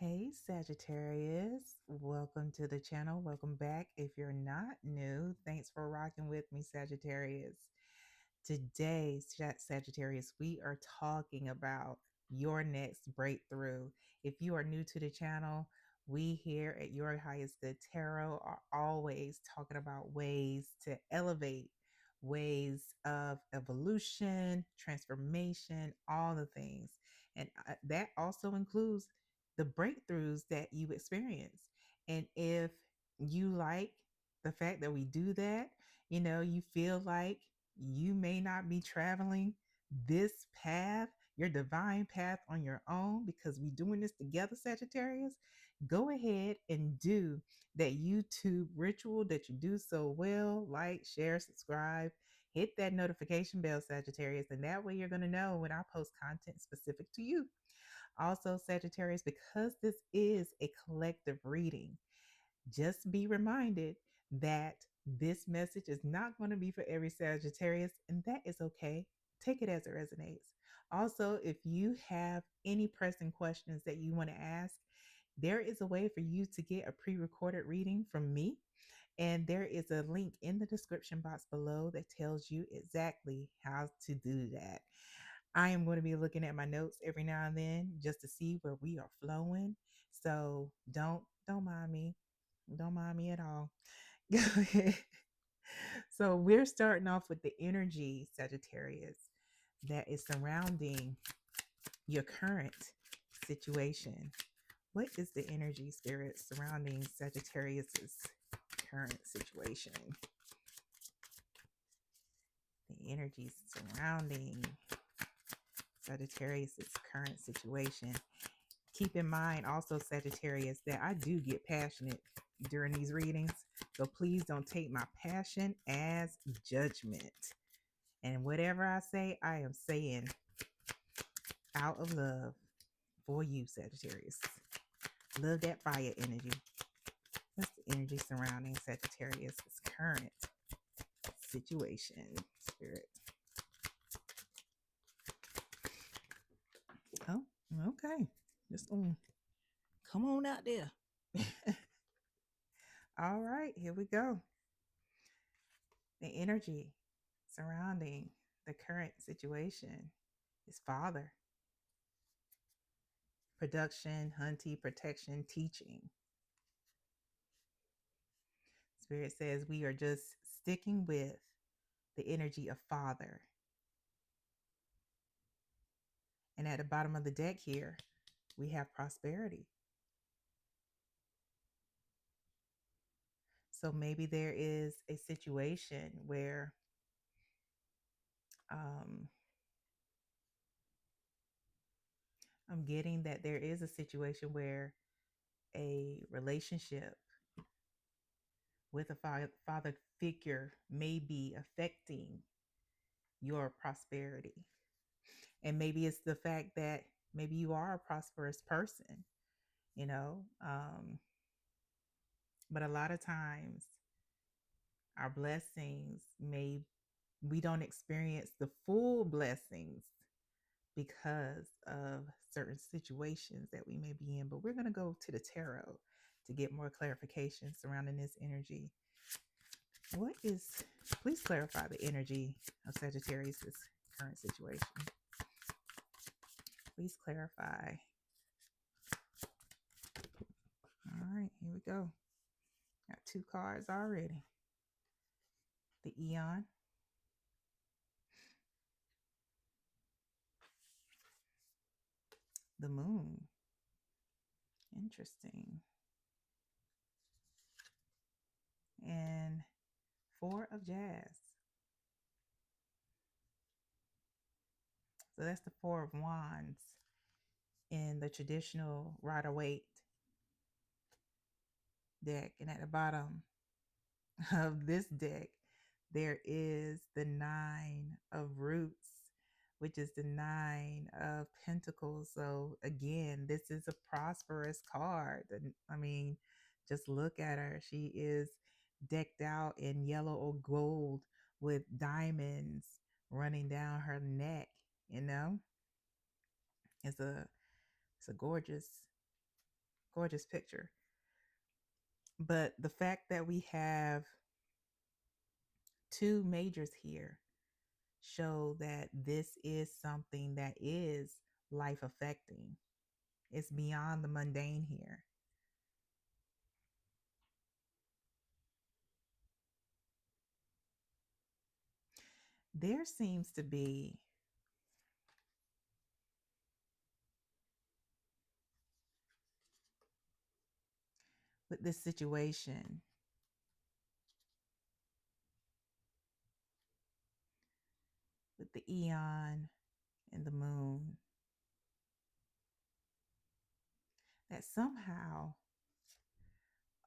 Hey Sagittarius, welcome to the channel. Welcome back. If you're not new, thanks for rocking with me, Sagittarius. Today, Sagittarius, we are talking about your next breakthrough. If you are new to the channel, we here at Your Highest Good Tarot are always talking about ways to elevate, ways of evolution, transformation, all the things. And that also includes the breakthroughs that you experience. And if you like the fact that we do that, you feel like you may not be traveling this path, your divine path on your own, because we're doing this together, Sagittarius. Go ahead and do that YouTube ritual that you do so well. Like, share, subscribe, hit that notification bell, Sagittarius, and that way you're going to know when I post content specific to you. Also, Sagittarius, because this is a collective reading, just be reminded that this message is not going to be for every Sagittarius, and that is okay. Take it as it resonates. Also, if you have any pressing questions that you want to ask, there is a way for you to get a pre recorded reading from me. And there is a link in the description box below that tells you exactly how to do that. I am going to be looking at my notes every now and then just to see where we are flowing. So don't mind me. Don't mind me at all. Go ahead. So we're starting off with the energy, Sagittarius, that is surrounding your current situation. What is the energy, spirit, surrounding Sagittarius's current situation? The energy surrounding Sagittarius's current situation. Keep in mind also, Sagittarius, that I do get passionate during these readings. So please don't take my passion as judgment. And whatever I say, I am saying out of love for you, Sagittarius. Love that fire energy. What's the energy surrounding Sagittarius' current situation, spirit? Oh, okay. Just come on out there. All right, here we go. The energy surrounding the current situation is father, production, hunting, protection, teaching. Spirit says we are just sticking with the energy of father. And at the bottom of the deck here, we have prosperity. So maybe there is a situation where I'm getting that there is a situation where a relationship with a father figure may be affecting your prosperity. And maybe it's the fact that maybe you are a prosperous person, you know. But a lot of times our blessings we don't experience the full blessings because of certain situations that we may be in. But we're going to go to the tarot to get more clarification surrounding this energy. Please clarify the energy of Sagittarius' current situation. Please clarify. All right, here we go. Got 2 cards already. The Eon. The Moon. Interesting. And 4 of Jazz. So that's the 4 of Wands in the traditional Rider-Waite deck. And at the bottom of this deck, there is the 9 of Roots, which is the 9 of Pentacles. So again, this is a prosperous card. I mean, just look at her. She is decked out in yellow or gold with diamonds running down her neck, you know. It's a gorgeous Gorgeous picture. But the fact that we have two majors here show that this is something that is life affecting. It's beyond the mundane here. There seems to be, with this situation, with the eon and the moon, that somehow,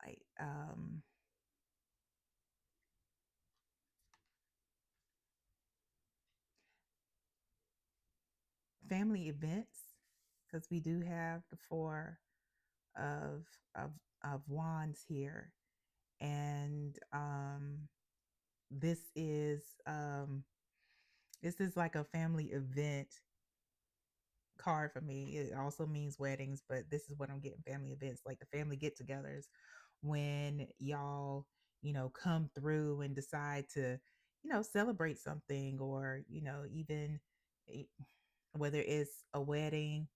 like, family events, because we do have the four of of of wands here, and this is like a family event card for me. It also means weddings, but this is what I'm getting: family events, like the family get-togethers, when y'all, come through and decide to, celebrate something, or, even eh, whether it's a wedding,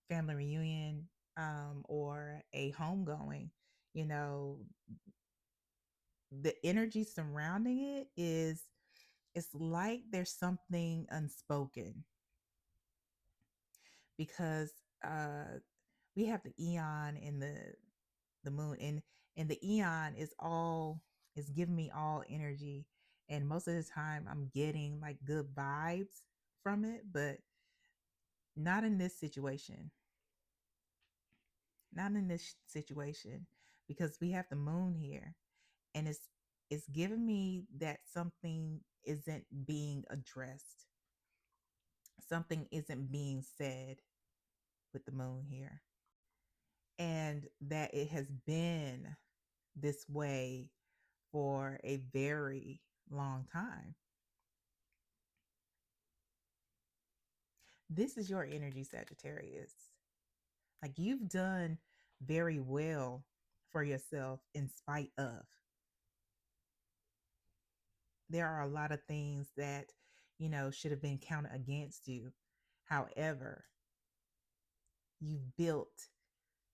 family reunion, or a homegoing, you know, the energy surrounding it is, it's like there's something unspoken, because we have the eon and the moon, and the eon is giving me all energy, and most of the time I'm getting like good vibes from it, but not in this situation. Not in this situation, because we have the moon here, and it's giving me that something isn't being addressed, something isn't being said with the moon here, and that it has been this way for a very long time. This is your energy, Sagittarius. Like, you've done very well for yourself in spite of. There are a lot of things that, should have been counted against you. However, you've built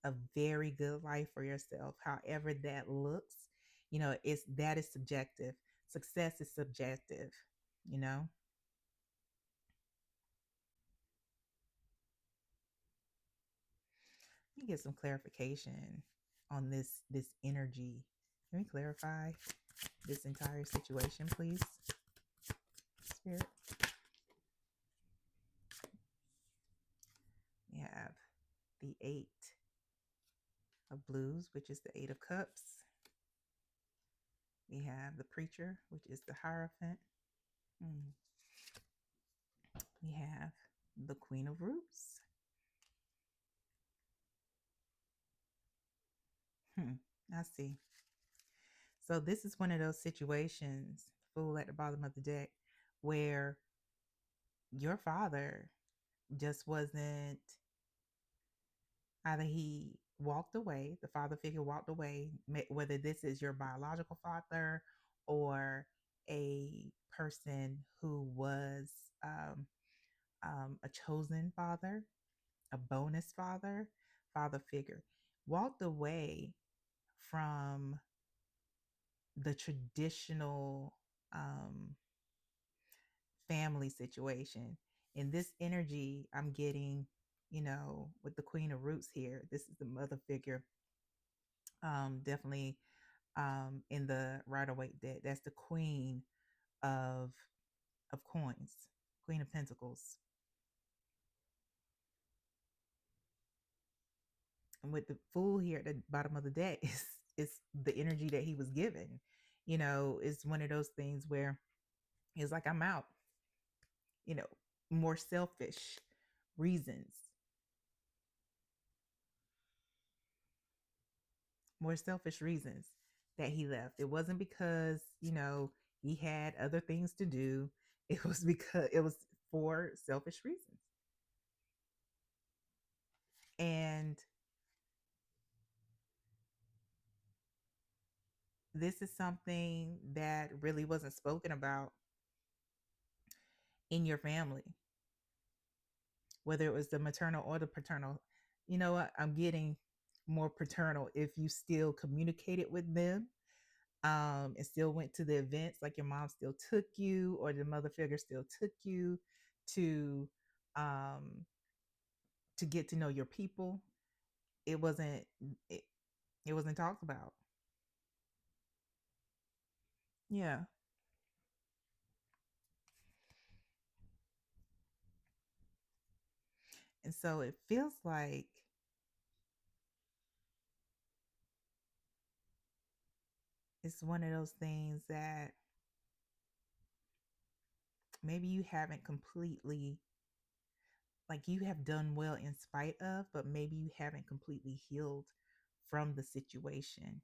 a very good life for yourself. However that looks, it's that is subjective. Success is subjective, you know. Let me get some clarification on this energy. Can we clarify this entire situation, please, Spirit? We have the Eight of Blues, which is the Eight of Cups. We have the Preacher, which is the Hierophant. We have the Queen of Roots. I see. So this is one of those situations, Fool at the bottom of the deck, where your father just wasn't, either he walked away, the father figure walked away, whether this is your biological father or a person who was um, a chosen father, a bonus father figure, walked away from the traditional family situation. In this energy, I'm getting, with the Queen of Roots here, this is the mother figure. Definitely in the Rider Waite deck, that's the Queen of Coins, Queen of Pentacles. And with the Fool here at the bottom of the deck, is the energy that he was given. It's one of those things where it's like, I'm out, you know, more selfish reasons. More selfish reasons that he left. It wasn't because, he had other things to do. It was because it was for selfish reasons. And This is something that really wasn't spoken about in your family, whether it was the maternal or the paternal. You know what? I'm getting more paternal. If you still communicated with them, and still went to the events, like your mom still took you, or the mother figure still took you to um, to get to know your people, it wasn't it, it wasn't talked about. Yeah, and so it feels like it's one of those things that maybe you haven't completely, like, you have done well in spite of, but maybe you haven't completely healed from the situation.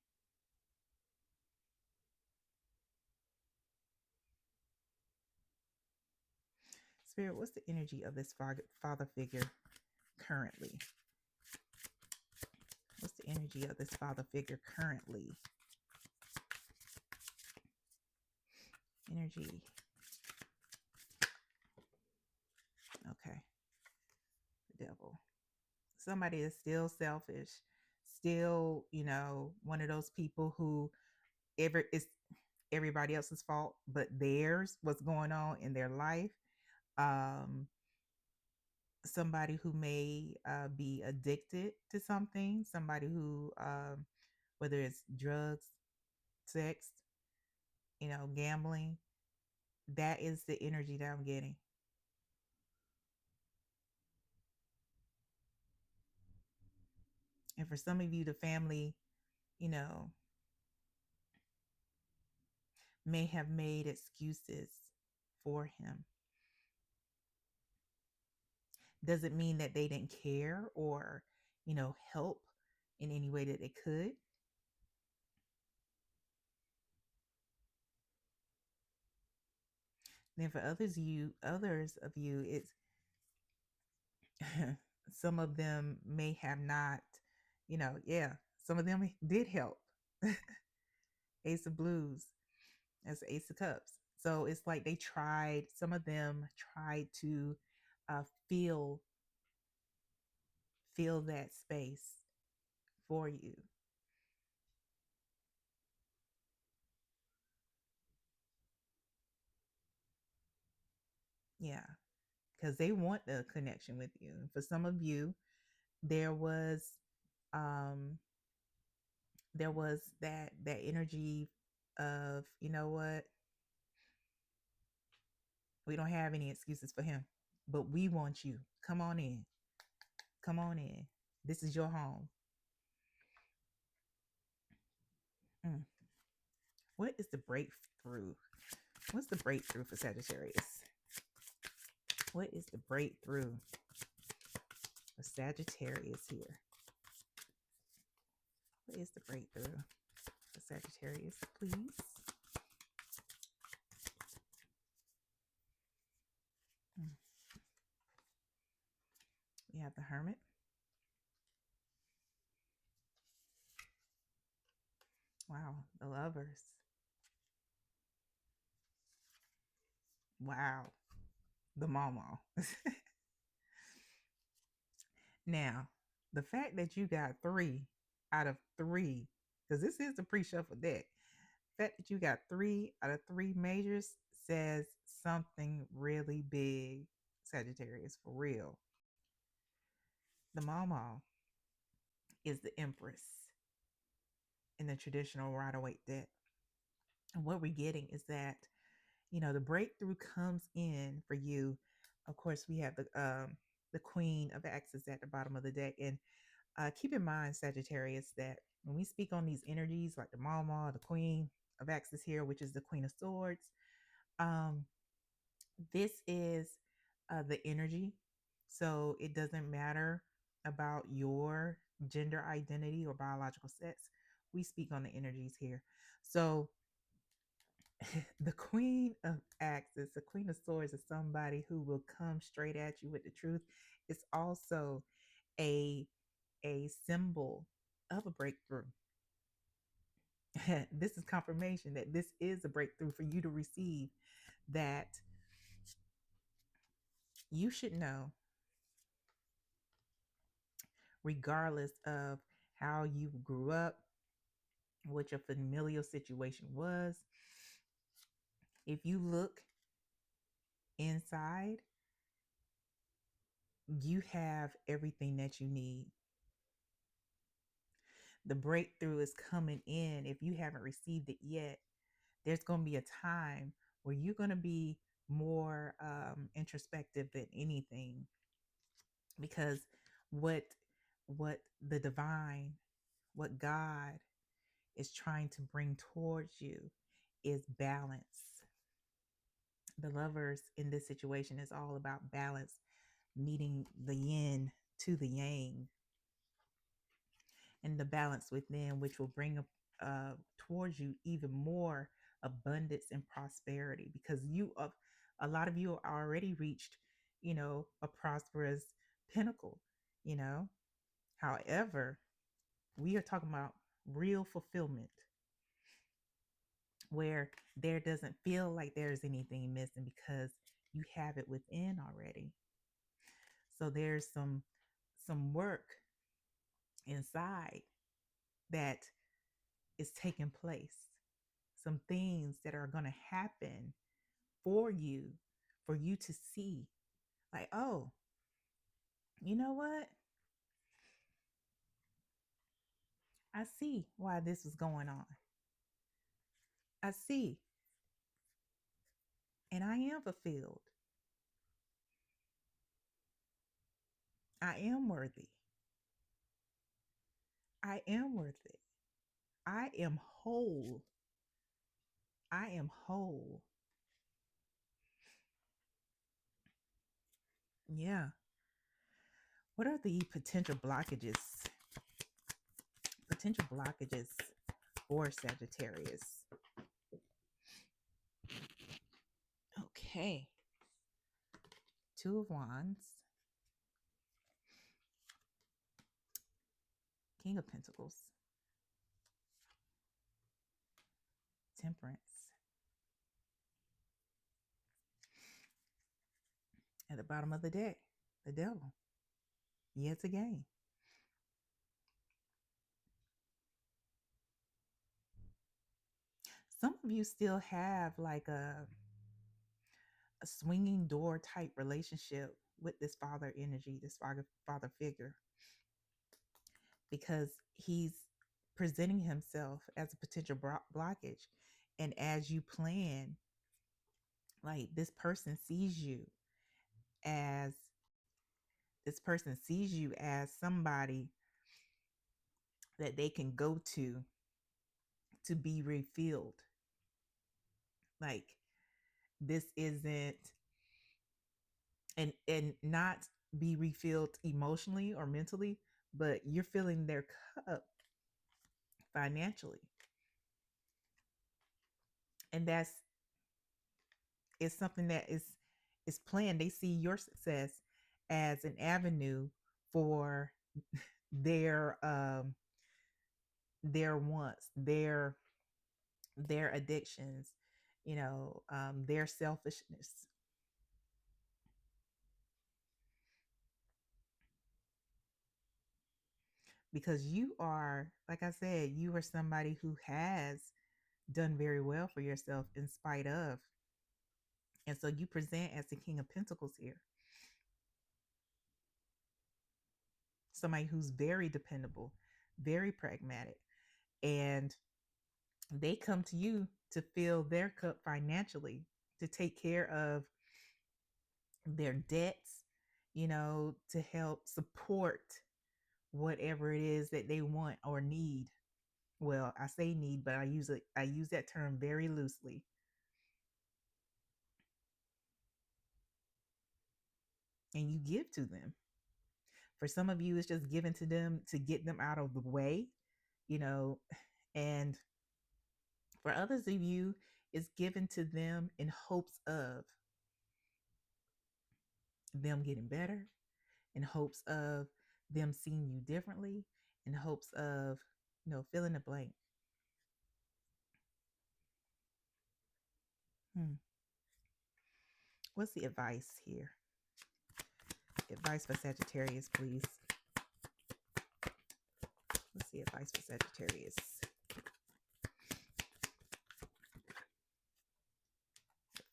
Spirit, what's the energy of this father figure currently? What's the energy of this father figure currently? Energy. Okay. The devil. Somebody is still selfish, still, one of those people who it's everybody else's fault, but theirs, what's going on in their life. Um, Somebody who may be addicted to something, somebody who, whether it's drugs, sex, gambling, that is the energy that I'm getting. And for some of you, the family, you know, may have made excuses for him. Doesn't mean that they didn't care or, help in any way that they could. Then for others of you, it's some of them may have not, yeah, some of them did help. Ace of Blues, that's Ace of Cups. So it's like they tried, some of them tried to uh, feel feel that space for you. Yeah, because they want the connection with you. And for some of you, there was um that energy of, you know what, we don't have any excuses for him, but we want you. Come on in. Come on in. This is your home. Mm. What is the breakthrough? What's the breakthrough for Sagittarius? What is the breakthrough for Sagittarius here? What is the breakthrough for Sagittarius, please? Mm. We have the Hermit. Wow, the Lovers. Wow, the Mama. Now, the fact that you got 3 out of 3, because this is the pre-shuffle deck, the fact that you got 3 out of 3 majors says something really big, Sagittarius, for real. The Mama is the Empress in the traditional Rider-Waite deck. And what we're getting is that, the breakthrough comes in for you. Of course, we have the Queen of Axes at the bottom of the deck. And keep in mind, Sagittarius, that when we speak on these energies, like the Mama, the Queen of Axes here, which is the Queen of Swords, um, this is the energy. So it doesn't matter about your gender identity or biological sex. We speak on the energies here. So the Queen of Axes, the Queen of Swords, is somebody who will come straight at you with the truth. It's also a symbol of a breakthrough. This is confirmation that this is a breakthrough for you to receive, that you should know, regardless of how you grew up, what your familial situation was. If you look inside, you have everything that you need. The breakthrough is coming in. If you haven't received it yet, there's going to be a time where you're going to be more introspective than anything, because what what the divine, what God is trying to bring towards you is balance. The lovers in this situation is all about balance, meeting the yin to the yang, and the balance within, which will bring towards you even more abundance and prosperity, because a lot of you are already reached, a prosperous pinnacle, you know. However, we are talking about real fulfillment, where there doesn't feel like there's anything missing because you have it within already. So there's some work inside that is taking place, some things that are going to happen for you to see, like, oh, you know what, I see why this was going on. I see, and I am fulfilled. I am worthy. I am worth it. I am whole. I am whole. Yeah. What are the potential blockages? Potential blockages for Sagittarius. Okay. Two of Wands, King of Pentacles, Temperance. At the bottom of the deck, the Devil. Yet again. Some of you still have like a swinging door type relationship with this father energy, this father figure, because he's presenting himself as a potential blockage. And as you plan, like, as this person sees you as somebody that they can go to be refilled. Like, this isn't, and not be refilled emotionally or mentally, but you're filling their cup financially. And that's is something that is planned. They see your success as an avenue for their their wants, their addictions, their selfishness. Because you are, like I said, you are somebody who has done very well for yourself in spite of. And so you present as the King of Pentacles here. Somebody who's very dependable, very pragmatic. And they come to you to fill their cup financially, to take care of their debts, to help support whatever it is that they want or need. Well, I say need, but I use that term very loosely. And you give to them. For some of you, it's just given to them to get them out of the way, you know, and for others of you, it's given to them in hopes of them getting better, in hopes of them seeing you differently, in hopes of, fill in the blank. Hmm. What's the advice here? Advice for Sagittarius, please. What's the advice for Sagittarius?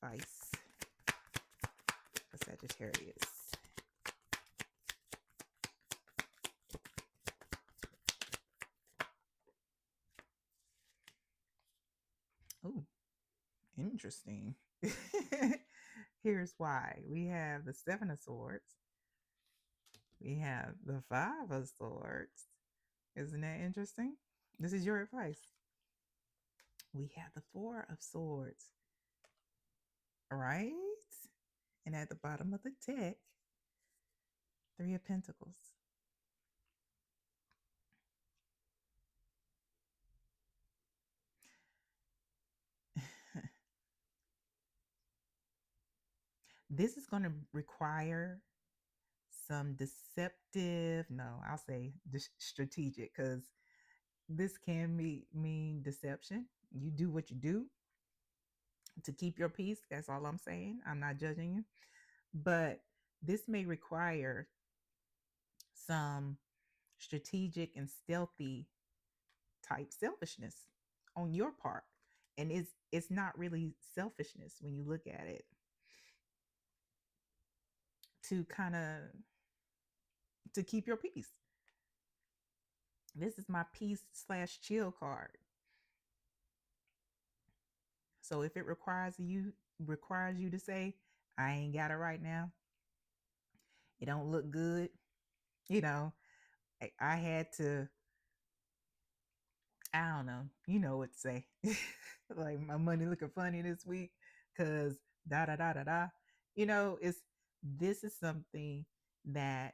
Advice for Sagittarius. Oh, interesting. Here's why. We have the Seven of Swords. We have the Five of Swords. Isn't that interesting? This is your advice. We have the Four of Swords, right? And at the bottom of the deck, Three of Pentacles. This is going to require some deceptive, no, I'll say strategic, because this can mean deception. You do what you do to keep your peace. That's all I'm saying. I'm not judging you. But this may require some strategic and stealthy type selfishness on your part. And it's not really selfishness when you look at it, to kind of to keep your peace. This is my peace/chill card. So if it requires you to say, I ain't got it right now, it don't look good, you know, I had to, I don't know, you know what to say. Like, my money looking funny this week because da da da da da. This is something that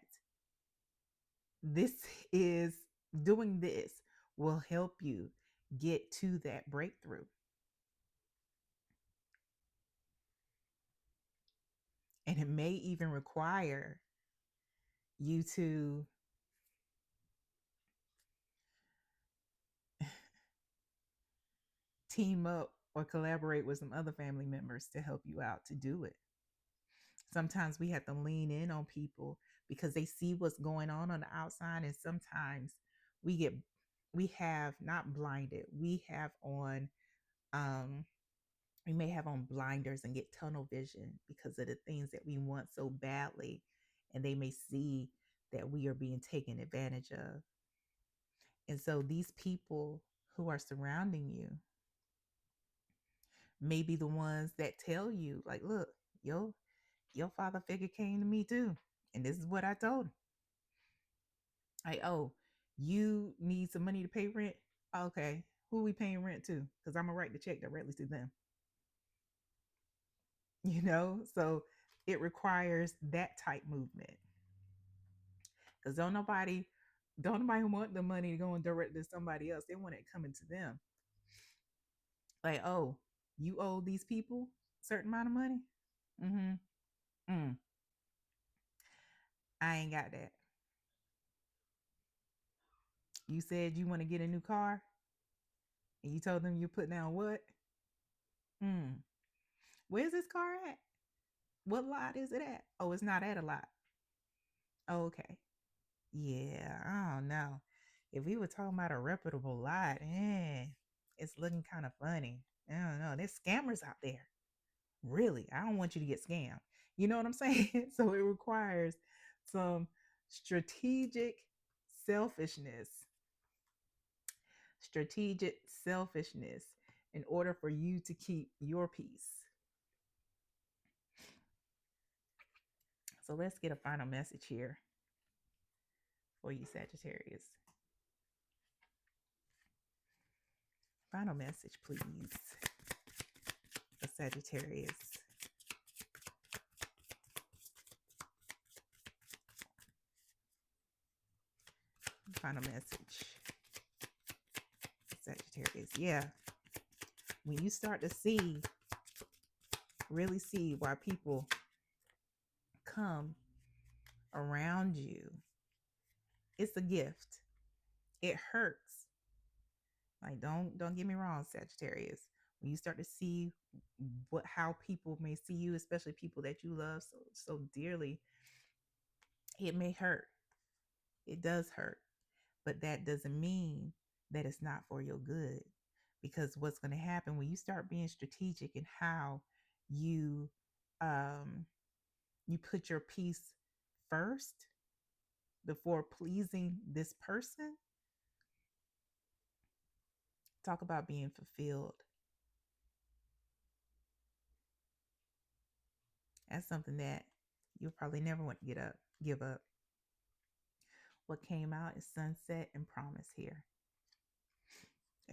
this is doing this will help you get to that breakthrough. And it may even require you to team up or collaborate with some other family members to help you out to do it. Sometimes we have to lean in on people because they see what's going on the outside, and sometimes we have not blinded, um we may have on blinders and get tunnel vision because of the things that we want so badly, and they may see that we are being taken advantage of. And so these people who are surrounding you may be the ones that tell you, like, look, your father figure came to me too, and this is what I told him. Like, oh, you need some money to pay rent? Okay, who we paying rent to? Because I'm gonna write the check directly to them. So it requires that type movement, because don't nobody want the money going direct to somebody else. They want it coming to them. Like, oh, you owe these people a certain amount of money. Mm-hmm. Mm, I ain't got that. You said you want to get a new car, and you told them you're putting down what? Mm. Where's this car at? What lot is it at? Oh, it's not at a lot. Oh, okay. Yeah, I don't know. If we were talking about a reputable lot, it's looking kind of funny. I don't know. There's scammers out there. Really, I don't want you to get scammed. You know what I'm saying? So it requires some strategic selfishness, strategic selfishness in order for you to keep your peace. So let's get a final message here for you, Sagittarius. Final message, please, for Sagittarius. Final message, Sagittarius. Yeah. When you start to really see why people come around you, it's a gift. It hurts. Like, don't get me wrong, Sagittarius. when you start to see how people may see you, especially people that you love so dearly, it may hurt. It does hurt, but that doesn't mean that it's not for your good. Because what's going to happen when you start being strategic in how you um you put your peace first before pleasing this person, talk about being fulfilled. That's something that you'll probably never want to give up. What came out is sunset and promise here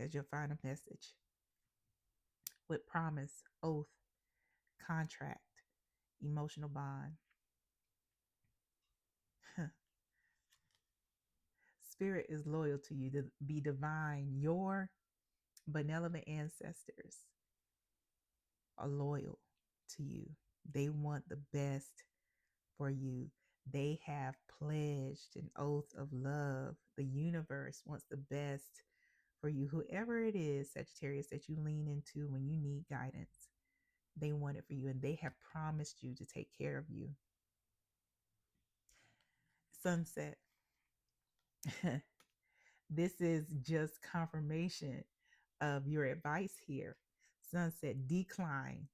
as your final message. With promise, oath, contract, emotional bond. Spirit is loyal to you, to be divine. Your benevolent ancestors are loyal to you. They want the best for you. They have pledged an oath of love. The universe wants the best for you. Whoever it is, Sagittarius, that you lean into when you need guidance, they want it for you, and they have promised you to take care of you. Sunset. This is just confirmation of your advice here. Sunset, decline.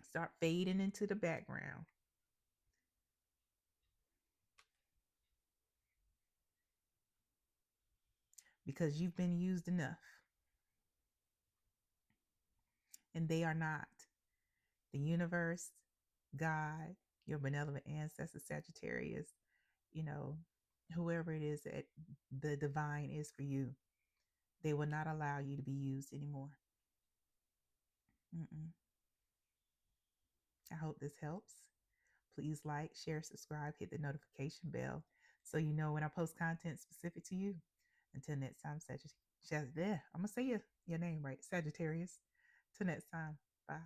Start fading into the background. Because you've been used enough. And they are not. The universe, God, your benevolent ancestor, Sagittarius, you know, whoever it is that the divine is for you, they will not allow you to be used anymore. Mm-mm. I hope this helps. Please like, share, subscribe, hit the notification bell so you know when I post content specific to you. Until next time, Sagittarius. I'm going to say your name right, Sagittarius. Till next time. Bye.